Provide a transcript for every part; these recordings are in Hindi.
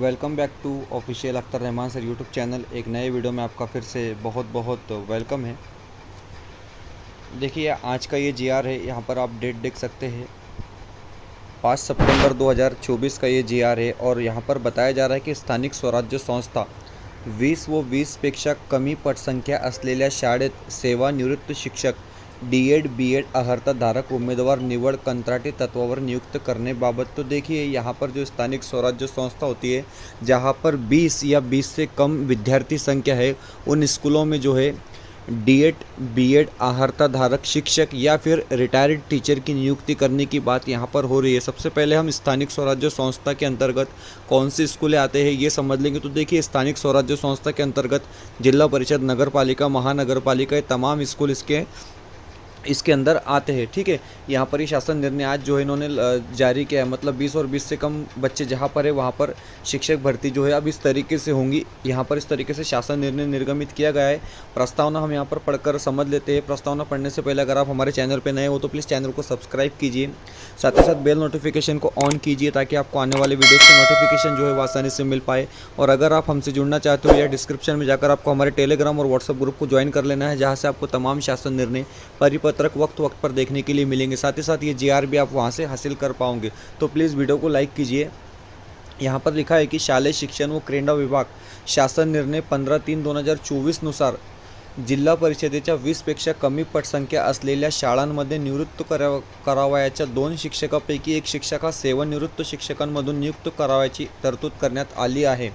Welcome back to official Akhtar Rahman sir YouTube channel. एक नए वीडियो में आपका फिर से बहुत बहुत वेलकम है। देखिए आज का ये जीआर है, यहाँ पर आप डेट देख सकते हैं 5 सितंबर 2024 का ये जीआर है और यहाँ पर बताया जा रहा है की स्थानिक स्वराज्य संस्था 20 व 20पेक्षा कमी पटसंख्या असलेल्या शाळेत सेवानिवृत्त शिक्षक डी.एड. बी.एड. अर्हताधारक उम्मीदवार निवड कंत्राटी तत्वावर नियुक्त करने बाबत। तो देखिए यहाँ पर जो स्थानिक स्वराज्य संस्था होती है जहाँ पर 20 या 20 से कम विद्यार्थी संख्या है, उन स्कूलों में जो है डी.एड. बी.एड. अर्हताधारक शिक्षक या फिर रिटायर्ड टीचर की नियुक्ति करने की बात यहाँ पर हो रही है। सबसे पहले हम स्थानिक स्वराज्य संस्था के अंतर्गत कौन सी स्कूलें आते हैं ये समझ लेंगे। तो देखिए स्थानिक स्वराज्य संस्था के अंतर्गत जिला परिषद, नगर पालिका, महानगर पालिका, ये तमाम स्कूल इसके अंदर आते हैं। ठीक है, यहाँ पर ये शासन निर्णय आज जो है इन्होंने जारी किया है, मतलब 20 और 20 से कम बच्चे जहाँ पर है वहाँ पर शिक्षक भर्ती जो है अब इस तरीके से होंगी। यहाँ पर इस तरीके से शासन निर्णय निर्गमित किया गया है। प्रस्तावना हम यहाँ पर पढ़कर समझ लेते हैं। प्रस्तावना पढ़ने से पहले अगर आप हमारे चैनल पर नए हो तो प्लीज़ चैनल को सब्सक्राइब कीजिए, साथ ही साथ बेल नोटिफिकेशन को ऑन कीजिए ताकि आपको आने वाले वीडियोज़ के नोटिफिकेशन जो है वो आसानी से मिल पाए। और अगर आप हमसे जुड़ना चाहते हो या डिस्क्रिप्शन में जाकर आपको हमारे टेलीग्राम और व्हाट्सएप ग्रुप को ज्वाइन कर लेना है, जहाँ से आपको तमाम शासन निर्णय परिपत्रक वक्त पर देखने के लिए मिलेंगे। साथ ही साथ ये जीआर भी आप वहां से हासिल कर पाओगे। तो प्लीज़ वीडियो को लाइक कीजिए। यहाँ पर लिखा है कि शालेय शिक्षण व क्रीडा विभाग शासन निर्णय 15/3/2024 नुसार जिल्हा परिषदेच्या 20पेक्षा कमी पटसंख्या असलेल्या शाळांमध्ये निवृत्त करावयाच्या 2 शिक्षकापैकी एक शिक्षक हा सेवानिवृत्त शिक्षकांमधून नियुक्त करावयाची तरतूद करण्यात आली आहे।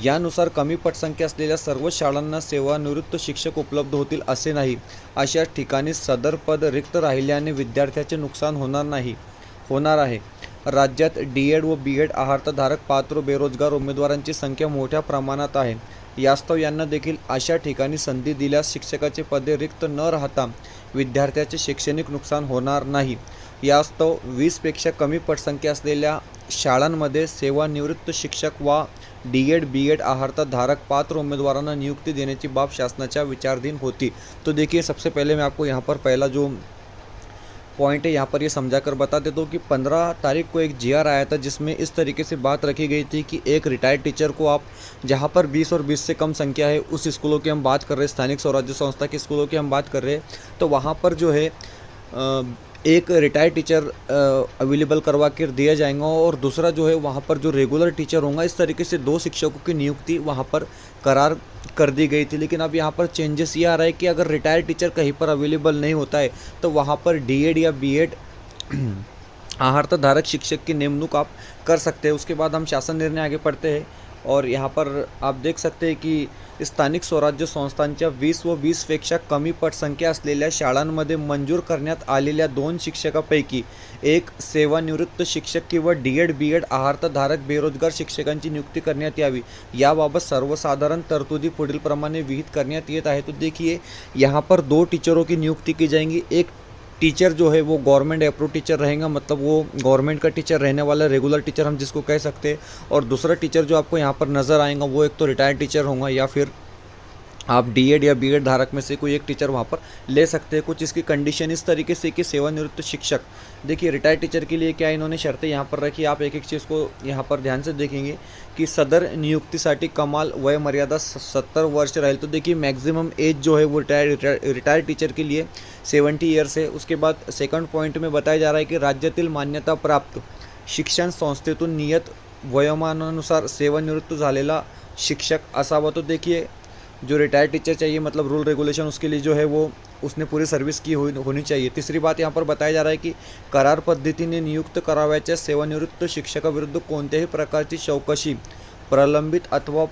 यानुसार कमी पटसंख्या असलेल्या सर्व शाळांना सेवानिवृत्त शिक्षक उपलब्ध होतील असे नाही। अशा ठिकाणी सदर पद रिक्त राहिल्याने विद्यार्थ्याचे नुकसान होणार आहे। राज्यात डी.एड. व बी.एड. अर्हताधारक पात्र बेरोजगार उमेदवारांची संख्या मोठ्या प्रमाणात आहे। यास्तव यांना देखील अशा ठिकाणी संधी दिल्यास शिक्षकाचे पदे रिक्त न राहता विद्यार्थ्याचे शैक्षणिक नुकसान होणार नाही। यास्तव 20पेक्षा कमी पटसंख्या असलेल्या शाळांमध्ये सेवानिवृत्त शिक्षक व डी.एड. बी.एड. अर्हताधारक पात्र उम्मीदवारांना नियुक्ति देने की बात शासनाच्या विचाराधीन होती। तो देखिए सबसे पहले मैं आपको यहाँ पर पहला जो पॉइंट है यहाँ पर ये समझा कर बता देता हूँ कि 15 तारीख को एक जीआर आया था जिसमें इस तरीके से बात रखी गई थी कि एक रिटायर्ड टीचर को आप जहाँ पर 20 और 20 से कम संख्या है उस स्कूलों की हम बात कर रहे हैं, स्थानिक स्वराज्य संस्था के स्कूलों की हम बात कर रहे हैं, तो वहाँ पर जो है एक रिटायर्ड टीचर अवेलेबल करवा कर दिया जाएगा और दूसरा जो है वहाँ पर जो रेगुलर टीचर होगा, इस तरीके से 2 शिक्षकों की नियुक्ति वहाँ पर करार कर दी गई थी। लेकिन अब यहाँ पर चेंजेस ये आ रहा है कि अगर रिटायर्ड टीचर कहीं पर अवेलेबल नहीं होता है तो वहाँ पर डी.एड. या बी.एड. अर्हताधारक शिक्षक की नियुक्ति आप कर सकते हैं। उसके बाद हम शासन निर्णय आगे पढ़ते हैं और यहाँ पर आप देख सकते हैं कि स्थानिक स्वराज्य संस्थांच्या 20 व 20पेक्षा कमी पटसंख्या असलेल्या शाळांमध्ये मंजूर करण्यात आलेल्या 2 शिक्षकापैकी एक सेवानिवृत्त शिक्षक किंवा डी.एड. बी.एड. अर्हताधारक बेरोजगार शिक्षकांची नियुक्ती करण्यात यावी। याबाबत सर्वसाधारण तरतुदी पुढील प्रमाणे विहित करण्यात येत आहे। तो देखिए यहाँ पर 2 टीचरों की नियुक्ति की जाएंगी। एक टीचर जो है वो गवर्नमेंट अप्रूव टीचर रहेगा, मतलब वो गवर्नमेंट का टीचर रहने वाला रेगुलर टीचर हम जिसको कह सकते हैं, और दूसरा टीचर जो आपको यहाँ पर नज़र आएगा वो एक तो रिटायर्ड टीचर होगा या फिर आप डी.एड. या बी.एड. धारक में से कोई एक टीचर वहाँ पर ले सकते हैं। कुछ इसकी कंडीशन इस तरीके से कि सेवानिवृत्त शिक्षक, देखिए रिटायर्ड टीचर के लिए क्या इन्होंने शर्तें यहाँ पर रखी, आप एक एक चीज़ को यहाँ पर ध्यान से देखेंगे कि सदर नियुक्तीसाठी कमाल वय मर्यादा 70 वर्ष रहेल। तो देखिए मैक्सिमम एज जो है वो रिटायर्ड टीचर के लिए 70 ईयर्स है। उसके बाद सेकंड पॉइंट में बताया जा रहा है कि राज्यातील मान्यता प्राप्त शिक्षण संस्थेतून नियत वयोमानानुसार सेवानिवृत्त झालेला शिक्षक असावा। तो देखिए जो रिटायर्ड टीचर चाहिए, मतलब रूल रेगुलेशन उसके लिए जो है वो उसने पूरी सर्विस की होनी चाहिए। तीसरी बात यहाँ पर बताया जा रहा है कि करार पद्धतीने नियुक्त करावयाच्या सेवानिवृत्त शिक्षकाविरुद्ध कोणत्याही प्रकारची चौकशी प्रलंबित अथवा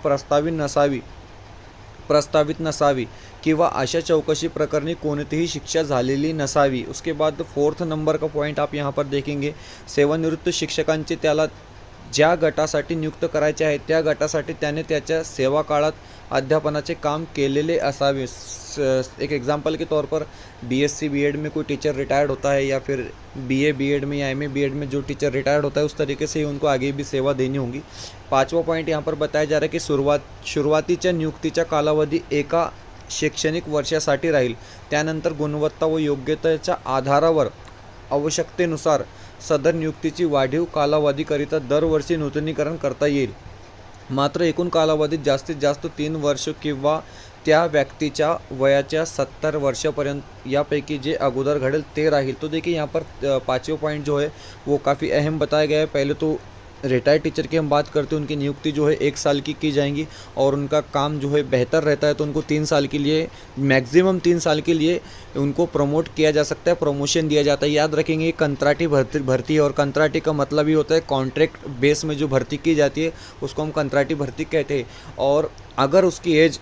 प्रस्तावित नसावी किंवा अशा चौकशी प्रकरणी कोणतीही शिक्षा झालेली नसावी। उसके बाद 4th नंबर का पॉइंट आप यहाँ पर देखेंगे, सेवानिवृत्त शिक्षकांचे त्याला ज्या गटासाठी नियुक्त करायचे आहे त्या गटासाठी त्याने त्याच्या सेवा काळात अध्यापनाचे काम केलेले असावे। एक एग्जांपल के तौर पर बीएससी बीएड में कोई टीचर रिटायर्ड होता है या फिर बीए बीएड में या एमए बीएड में जो टीचर रिटायर्ड होता है उस तरीके से ही उनको आगे भी सेवा देनी होगी। 5वां पॉइंट यहाँ पर बताया जा रहा है की सुरुवातीच्या नियुक्तीचा कालावधी एका शैक्षणिक वर्षासाठी राहील, त्यानंतर गुणवत्ता व योग्यतेच्या आधारावर आवश्यकतेनुसार सदर नियुक्तीची वाढीव कालावधीकरिता दरवर्षी नूतनीकरण करता येईल. मात्र एकूण कालावधीत जास्तीत जास्त 3 वर्ष किंवा त्या व्यक्तीच्या वयाच्या 70 वर्षापर्यंत यापैकी जे अगोदर घड़ेल ते राहील. तो देखिए यहाँ पर पाँचवें पॉइंट जो है वो काफ़ी अहम बताया गया है. पहले तो रिटायर्ड टीचर की हम बात करते हैं, उनकी नियुक्ति जो है 1 साल की जाएंगी और उनका काम जो है बेहतर रहता है तो उनको 3 साल के लिए, मैक्सिमम 3 साल के लिए उनको प्रमोट किया जा सकता है, प्रमोशन दिया जाता है. याद रखेंगे कंत्राटी भर्ती है और कंत्राटी का मतलब ही होता है कॉन्ट्रैक्ट बेस में जो भर्ती की जाती है उसको हम कंत्राटी भर्ती कहते हैं. और अगर उसकी एज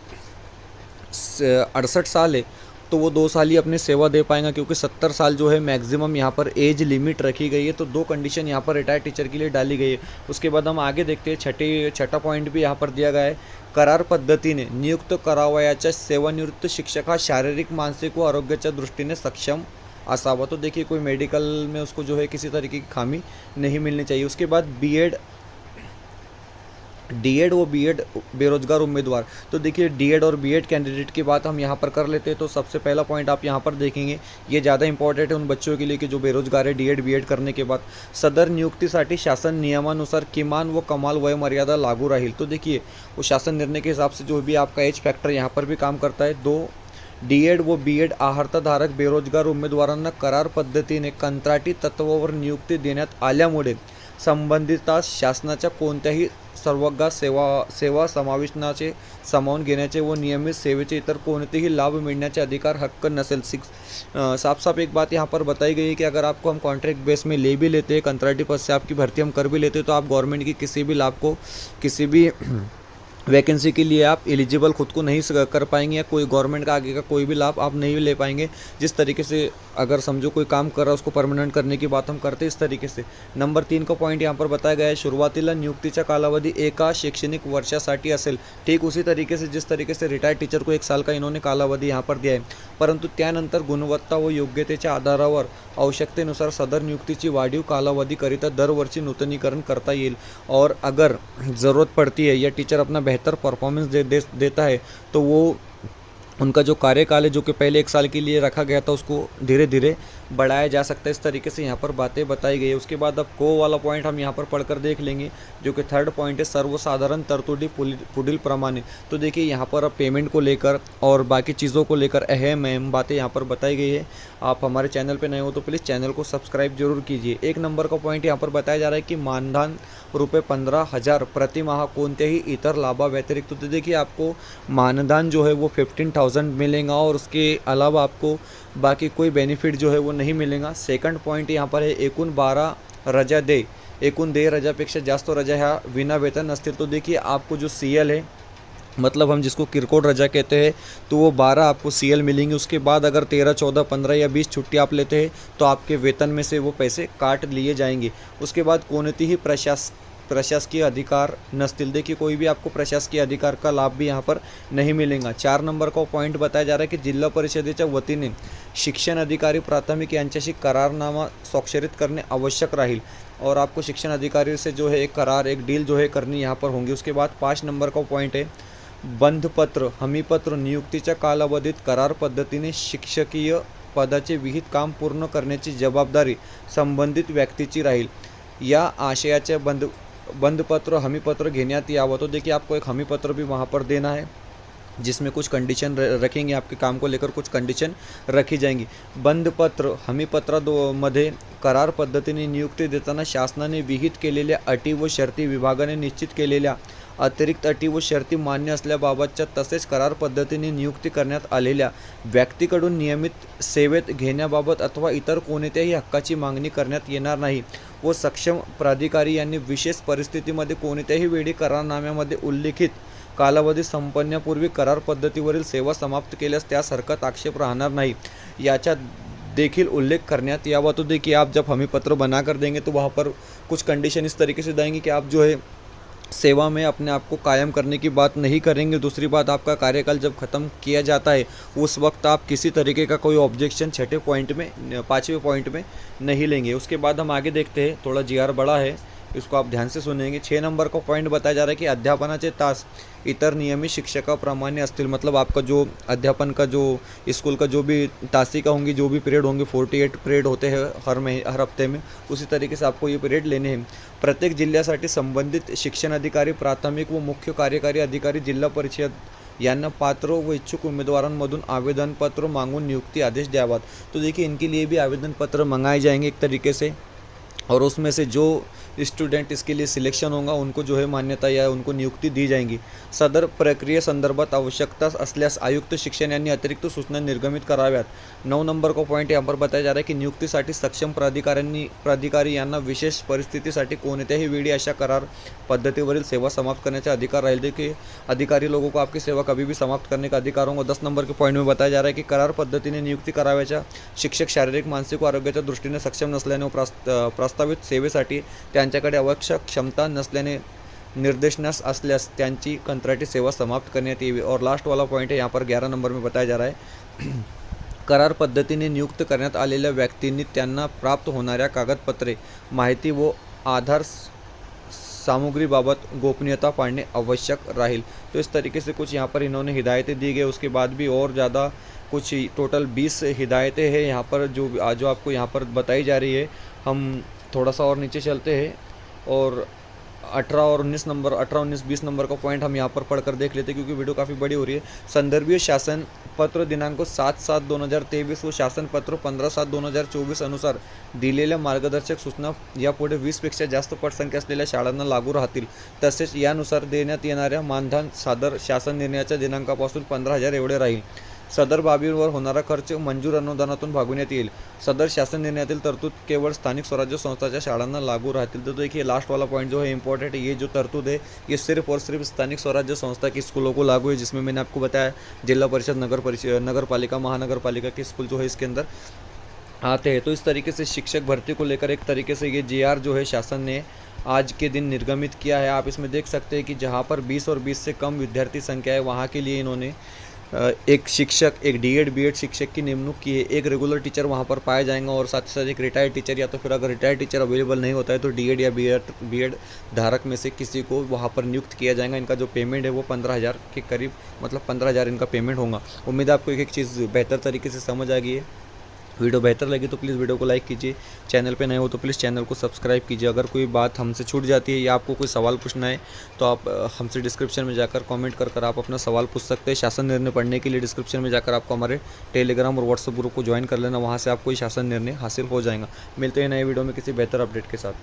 68 साल है तो वो 2 साल ही अपनी सेवा दे पाएंगा, क्योंकि 70 साल जो है मैक्सिमम यहाँ पर एज लिमिट रखी गई है. तो 2 कंडीशन यहाँ पर रिटायर्ड टीचर के लिए डाली गई है. उसके बाद हम आगे देखते हैं, छठा पॉइंट भी यहाँ पर दिया गया है. करार पद्धतीने नियुक्त करावयाच्या सेवानिवृत्त शिक्षक हा शारीरिक, मानसिक व आरोग्याच्या दृष्टीने सक्षम असावा. तो देखिए कोई मेडिकल में उसको जो है किसी तरीके की खामी नहीं मिलनी चाहिए. उसके बाद डीएड व बीएड बेरोजगार उम्मीदवार. तो देखिए डीएड और बीएड कैंडिडेट की बात हम यहाँ पर कर लेते हैं. तो सबसे पहला पॉइंट आप यहाँ पर देखेंगे, ये ज़्यादा इंपॉर्टेंट है उन बच्चों के लिए कि जो बेरोजगार है डीएड बीएड करने के बाद. सदर नियुक्तीसाठी शासन नियमानुसार किमान व कमाल वय मर्यादा लागू राहील. तो देखिए वो शासन निर्णय के हिसाब से जो भी आपका एज फैक्टर यहाँ पर भी काम करता है. 2 डीएड व बीएड आहारताधारक बेरोजगार उमेदवारांना करार पद्धतीने कंत्राटी तत्वावर नियुक्ती देण्यात आल्यामुळे संबंधितास शासनाच्या कोणत्याही सर्वगा सेवा समावेशनाचे सामावून घेण्याचे व नियमित सेवेचे इतर कोणतेही लाभ मिलण्याचे अधिकार हक्क नसेल. साफ एक बात यहाँ पर बताई गई है कि अगर आपको हम कॉन्ट्रैक्ट बेस में ले भी लेते हैं, कंत्राटी पद से आपकी भर्ती हम कर भी लेते हैं, तो आप गवर्नमेंट की किसी भी लाभ को, किसी भी वैकेंसी के लिए आप एलिजिबल खुद को नहीं कर पाएंगे, या कोई गवर्नमेंट का आगे का कोई भी लाभ आप नहीं ले पाएंगे. जिस तरीके से अगर समझो कोई काम कर रहा है उसको परमानेंट करने की बात हम करते हैं इस तरीके से. नंबर 3 का पॉइंट यहाँ पर बताया गया है, सुरुवातीला नियुक्तीचा कालावधी एका शैक्षणिक वर्षासाठी असेल. ठीक उसी तरीके से जिस तरीके से रिटायर्ड टीचर को 1 साल का इन्होंने कालावधी यहाँ पर दिया है, परंतु त्यानंतर गुणवत्ता व योग्यतेच्या आधारावर आवश्यकतेनुसार सदर नियुक्तीची वाढीव कालावधीकरिता दरवर्षी नूतनीकरण करता येईल. और अगर ज़रूरत पड़ती है या टीचर अपना बेहतर परफॉर्मेंस देता है तो वो उनका जो कार्यकाल है जो कि पहले 1 साल के लिए रखा गया था उसको धीरे धीरे बढ़ाया जा सकता है. इस तरीके से यहाँ पर बातें बताई गई है. उसके बाद अब को वाला पॉइंट हम यहाँ पर पढ़कर देख लेंगे, जो कि थर्ड पॉइंट है, सर्वसाधारण तरतुदी पुढील प्रमाणे. तो देखिए यहाँ पर अब पेमेंट को लेकर और बाकी चीज़ों को लेकर अहम बातें यहाँ पर बताई गई है. आप हमारे चैनल पर नए हो तो प्लीज़ चैनल को सब्सक्राइब जरूर कीजिए. 1 नंबर का पॉइंट यहाँ पर बताया जा रहा है कि मानधन रुपये 15,000 प्रति माह कोणत्याही इतर लाभा व्यतिरिक्त. तो देखिए आपको मानधन जो है वो 15,000 मिलेगा और उसके अलावा आपको बाकी कोई बेनिफिट जो है वो नहीं मिलेगा. सेकंड पॉइंट यहाँ पर है, एकूण 12 रजा दे, एकूण 10 रजापेक्षा जास्त रजा ह्या विना वेतन असतील. तो देखिए आपको जो सीएल है, मतलब हम जिसको किरकोळ रजा कहते हैं, तो वो 12 आपको सीएल मिलेंगे. उसके बाद अगर 13, 14, 15 या 20 छुट्टी आप लेते हैं तो आपके वेतन में से वो पैसे काट लिए जाएंगे. उसके बाद कोणतीही प्रशासकीय अधिकार नसतील. देखिए कोई भी आपको प्रशासकीय अधिकार का लाभ भी यहाँ पर नहीं मिलेगा. 4 नंबर का पॉइंट बताया जा रहा है कि जिल्हा परिषदेच्या वतीने शिक्षण अधिकारी प्राथमिक यांच्याशी करारनामा स्वाक्षरित करने आवश्यक राहील. और आपको शिक्षण अधिकारी से जो है एक करार, एक डील जो है करनी यहाँ पर होंगी. उसके बाद 5 नंबर का पॉइंट है, बंधपत्र हमीपत्र नियुक्तीच्या कालावधीत करार पद्धतीने शिक्षकीय पदाचे विहित काम पूर्ण करण्याची जबाबदारी संबंधित व्यक्तीची राहील. या आशयाचे बंधपत्र हमीपत्र घेण्यात यावं. तो देखिए आपको एक हमीपत्र भी वहाँ पर देना है जिसमें कुछ कंडीशन रखेंगे, आपके काम को लेकर कुछ कंडीशन रखी जाएंगी. बंधपत्र हमीपत्रामध्ये करार पद्धतीने नियुक्ती देताना शासनाने विहित केलेल्या अटी व शर्ती विभागाने निश्चित केलेल्या अतिरिक्त अटी व शर्ती मान्य असल्याबाबतच्या तसेच करार पद्धतीने नियुक्ती करण्यात आलेल्या व्यक्तीकडून नियमित सेवेत घेण्याबाबत अथवा इतर कोणत्याही हक्काची मागणी करण्यात येणार नाही. व सक्षम प्राधिकारी यांनी विशेष परिस्थितीमध्ये कोणत्याही वेळी करारनाम्यामध्ये उल्लेखित कालावधी संपन्नापूर्वी करार पद्धतीवरील सेवा समाप्त केल्यास त्यास हरकत आक्षेप राहणार नाही याचा देखिल उल्लेख करण्यात यावा. तो देखिए आप जब हमें पत्र बना कर देंगे तो वहाँ पर कुछ कंडीशन इस तरीके से देंगे कि आप जो है सेवा में अपने आप को कायम करने की बात नहीं करेंगे. दूसरी बात, आपका कार्यकाल जब ख़त्म किया जाता है उस वक्त आप किसी तरीके का कोई ऑब्जेक्शन 6वें पॉइंट में 5वें पॉइंट में नहीं लेंगे. उसके बाद हम आगे देखते हैं, थोड़ा जीआर बड़ा है, इसको आप ध्यान से सुनेंगे। 6 नंबर का पॉइंट बताया जा रहा है की अध्यापनाचे तास इतर नियमित शिक्षकाप्रमाणे असतील, मतलब आपका जो अध्यापन का जो स्कूल का जो भी तासिका होंगी, जो भी पीरियड होंगे, 48 पीरियड होते हैं हर हफ्ते में, उसी तरीके से आपको ये पीरियड लेने हैं। प्रत्येक जिल्ह्यासाठी संबंधित शिक्षण अधिकारी, प्राथमिक व मुख्य कार्यकारी अधिकारी, जिल्हा परिषद यांना पात्र व इच्छुक उम्मीदवारांमधून आवेदन पत्र मांगून नियुक्ति आदेश द्यावात। तो देखिए इनके लिए भी आवेदन पत्र मंगाए जाएंगे एक तरीके से, और उसमें से जो स्टूडेंट इसके लिए सिलेक्शन होगा उनको जो है मान्यता या उनको नियुक्ति दी जाएंगी। सदर प्रक्रियेसंदर्भात आवश्यकता असल्यास आयुक्त शिक्षण यांनी अतिरिक्त सूचना निर्गमित कराव्यात। 9 नंबर का पॉइंट यहाँ पर बताया जा रहा है की नियुक्तीसाठी सक्षम प्राधिकारी यांना विशेष परिस्थितीसाठी कोणत्याही वेळी अशा करार पद्धतीवरील सेवा समाप्त करने का अधिकार राहील। देखिए अधिकारी लोगों को आपकी सेवा कभी भी समाप्त करने का अधिकार होगा। 10 नंबर के पॉइंट में बताया जा रहा है की करार पद्धतीने नियुक्ती कराव्याच्या शिक्षक शारीरिक मानसिक व आरोग्याच्या दृष्टीने सक्षम नसल्याने प्रस्तावित सेवेसाठी त्यांच्याकडे आवश्यक क्षमता नसल्याने निर्देशनास असल्यास त्यांची कंत्राटी सेवा समाप्त करण्यात यावी। और लास्ट वाला पॉइंट है यहाँ पर 11 नंबर में बताया जा रहा है करार पद्धतीने नियुक्त करण्यात आलेल्या व्यक्तींनी त्यांना प्राप्त होणाऱ्या कागदपत्रे, माहिती व आधार सामग्रीबाबत गोपनीयता पाळणे आवश्यक राहील। तो इस तरीके से कुछ यहाँ पर इन्होंने हिदायतें दी गई। उसके बाद भी और ज़्यादा कुछ टोटल 20 हिदायतें हैं यहाँ पर जो आपको यहाँ पर बताई जा रही है। हम थोड़ा सा और नीचे चलते हैं और 18 19 20 नंबर का पॉइंट हम यहाँ पर पढ़कर देख लेते हैं क्योंकि वीडियो काफ़ी बड़ी हो रही है। संदर्भीय शासन पत्र दिनांक 7/7/2023 व शासन पत्र 15/7/2024 अनुसार दिलेल्या मार्गदर्शक सूचना यापुढे 20पेक्षा जास्त पटसंख्या असलेल्या शाळांना लागू राहतील। तसेच यानुसार देण्यात येणाऱ्या मानधन सदर शासन निर्णयाच्या दिनांकापासून 15,000 एवढे राहील। सदर बाबींवर होणारा खर्च मंजूर अनुदानातून भागवण्यात येईल। सदर शासन निर्णयातील तरतूद केवळ स्थानिक स्वराज्य संस्थाच्या शाळांना लागू राहतील। तो देखिए लास्ट वाला पॉइंट जो है इंपॉर्टेंट है, ये जो तरतूद है ये सिर्फ और सिर्फ स्थानिक स्वराज्य संस्था के स्कूलों को लागू है, जिसमें मैंने आपको बताया जिला परिषद, नगर पालिका, महानगर पालिका के स्कूल जो है इसके अंदर आते हैं। तो इस तरीके से शिक्षक भर्ती को लेकर एक तरीके से ये जीआर जो है शासन ने आज के दिन निर्गमित किया है। आप इसमें देख सकते हैं कि जहाँ पर 20 और 20 से कम विद्यार्थी संख्या है वहाँ के लिए इन्होंने एक शिक्षक, एक डीएड बीएड शिक्षक की नियुक्ति की है। एक रेगुलर टीचर वहाँ पर पाया जाएगा और साथ ही साथ एक रिटायर्ड टीचर, या तो फिर अगर रिटायर्ड टीचर अवेलेबल नहीं होता है तो डीएड या बीएड धारक में से किसी को वहाँ पर नियुक्त किया जाएगा। इनका जो पेमेंट है वो 15,000 के करीब, मतलब 15,000 इनका पेमेंट होगा। उम्मीद है आपको एक चीज़ बेहतर तरीके से समझ आ गई है। वीडियो बेहतर लगी तो प्लीज़ वीडियो को लाइक कीजिए, चैनल पे नए हो तो प्लीज़ चैनल को सब्सक्राइब कीजिए। अगर कोई बात हमसे छूट जाती है या आपको कोई सवाल पूछना है तो आप हमसे डिस्क्रिप्शन में जाकर कमेंट कर आप अपना सवाल पूछ सकते हैं। शासन निर्णय पढ़ने के लिए डिस्क्रिप्शन में जाकर आपको हमारे टेलीग्राम और व्हाट्सएप ग्रुप को ज्वाइन कर लेना, वहाँ से आपको ये शासन निर्णय हासिल हो जाएगा। मिलते हैं नए वीडियो में किसी बेहतर अपडेट के साथ।